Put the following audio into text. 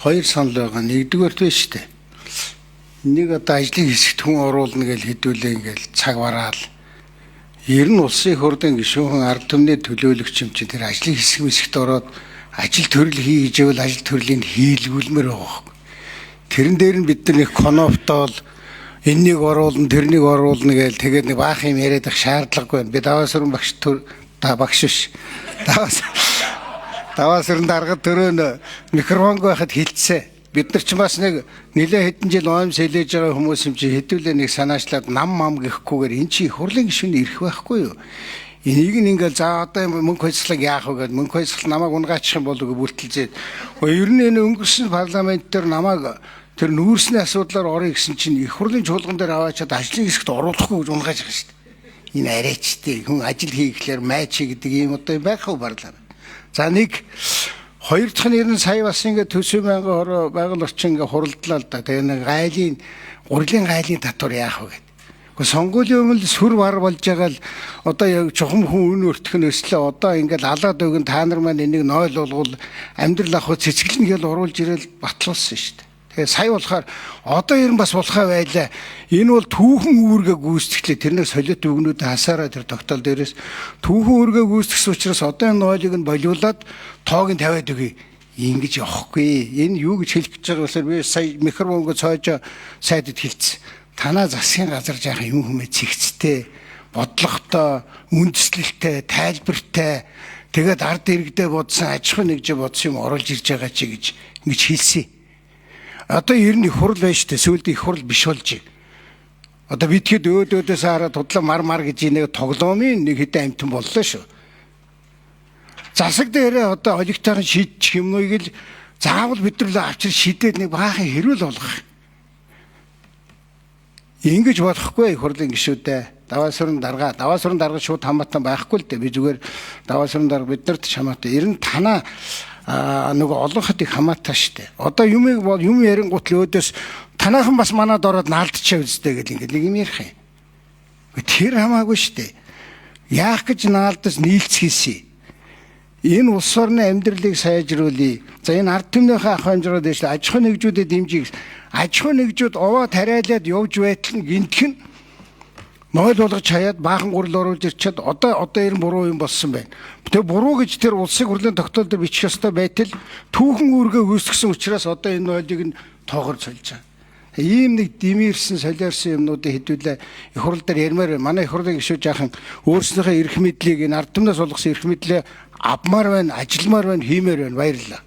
Хоёр санал байгаа. Нэгдүгээр нь шүү дээ. Нэг одоо ажлын хэсэгт хүн оруулна гэж хэдүүлээ ингээл цаг бараал. Ер нь улсын их хурлын гишүүн ард түмний төлөөлөгч юм чинь тэр ажлын хэсэгт ороод ажил төрөл хийж ивэл ажил төрлийг хийлгүүлмээр байгаа. Тэрэн дээр нь бид нар нэг коноптол энэнийг оруулна тэрнийг оруулна гэж тэгээд нэг баах юм яриад их шаардлагагүй байна. Би даваасрын багш биш. Даваасрын дарга төрөө микрофонг байхад хилцээ. Бид нар ч бас нэг нэлээ хэдэн жил оомс хэлээж байгаа хүмүүс юм чи хэдүүлээ нэг санаачлаад нам гэхгүйгээр эн чи хурлын гишүүн ирэх байхгүй юу? Энийг ингээл за одоо мөнгө хойцлог яах вэ гэдэг мөнгө хойцлол намайг унгаачих юм болов уу бүртэлзээд. Ер нь энэ өнгөрсөн парламент дээр намайг тэр нүүрсний асуудлаар орё гэсэн чинь их хурлын чуулган дээр аваачаад ажлын хэсэгт оруулахгүй гэж унгааж байгаа шүү дээ. Энэ арайчтэй хүн ажил хийхлээр майч гэдэг юм одоо байх уу парламент. За нэг хоёр дахь нь ер нь сая бас ингээд төсөө байнгын байгаль орчин ингээд хуралдлаа л да. Тэгээ нэг гайлын гурилын гайлын татвар яах вэ гэдэг. Гэхдээ сонгуулийн өмнө сүр бар болж байгаа л одоо яг чухам хүн үн өртөх нь өслөө одоо ингээд алаад өгөн та нар маань энийг нойл болгол амьдрал ах цэцгэлнэ гэж оруулж ирэл батлуулсан шүү дээ. Тэгээ сая болохоор одоо ер нь бас болохаа байлаа. Энэ бол түүхэн үүргээ гүйцэтгэлээ тэрнээ солиот өгнүүд хасаараа тэр тогтоол дээрээс түүхэн үүргээ гүйцэтгэсэн учраас одоо энэ нойлыг нь болиулаад тоог нь тавиад өгье. Ингэж явахгүй. Энэ юу гэж хэлэх гэж байгаа вэ? Би сая микрофонго цоожоо сайдд хэлсэн. Танаа засгийн газар жаахан юм хүмээ цэгцтэй, бодлоготой, үндэслэлтэй, тайлбартай тэгээд ард иргэдээ бодсон аж ахуй нэгж бодсон юм оруулж ирж байгаа чи гэж ингэж хэлсэн. Одоо ер нь их хурл байна шүү дээ. Сүүлд их хурл биш болж байна. Одоо бидгээд өөдөөдөөс хараад тудлаа мар гэж нэг тоглоомын нэг хэдэн амтан боллоо шүү. Засаг дээрээ одоо олигтойгоо шийдчих юмныг л заавал бидрэлээ авчир шийдээд нэг баахан хэрүүл болгох. Ингэж болохгүй их хурлын гишүүдээ. Даваасрын дарга шууд хамаатан байхгүй л дээ. Би зүгээр даваасрын дарга биднэрт хамаатай. Ер нь танаа нөгөө олон хотыг хамаатай штэ. Одоо юм ярингуут л өөдөөс танаахан бас манад ороод наалдчихаа үстэй гэл ингээд нэг юм ярих юм. Тэр хамаагүй штэ. Яах гэж наалдаж нийлцгээсэй. Энэ улс орны амьдралыг сайжруулъя. За энэ ард түмнийхээ ах хэмжрээд дэвш аж ахуй нэгжүүдэд дэмжиж аж ахуй нэгжүүд овоо тариалаад явж байтал нь гинтхэн нойл болгож хаяад баахан гурил оруулж ирчээд одоо ер нь буруу юм болсон байна. Тэгээ буруу гэж тэр улсын хурлын тогтоол дээр бичих ёстой байтал түүхэн үүргээ гүйцэтгсэн учраас одоо энэ нойлыг нь тоогоор сольж байгаа. Ийм нэг димирсэн солиорсон юмнуудыг хэдүүлээ их хурл дээр ярмаар байна. Манай их хурлын гишүүд жаахан өөрснийхөө эрх мэдлийг энэ ард түмнээс олгосон эрх мэдлээ авмаар байна, ажилмаар байна, хиймээр байна. Баярлалаа.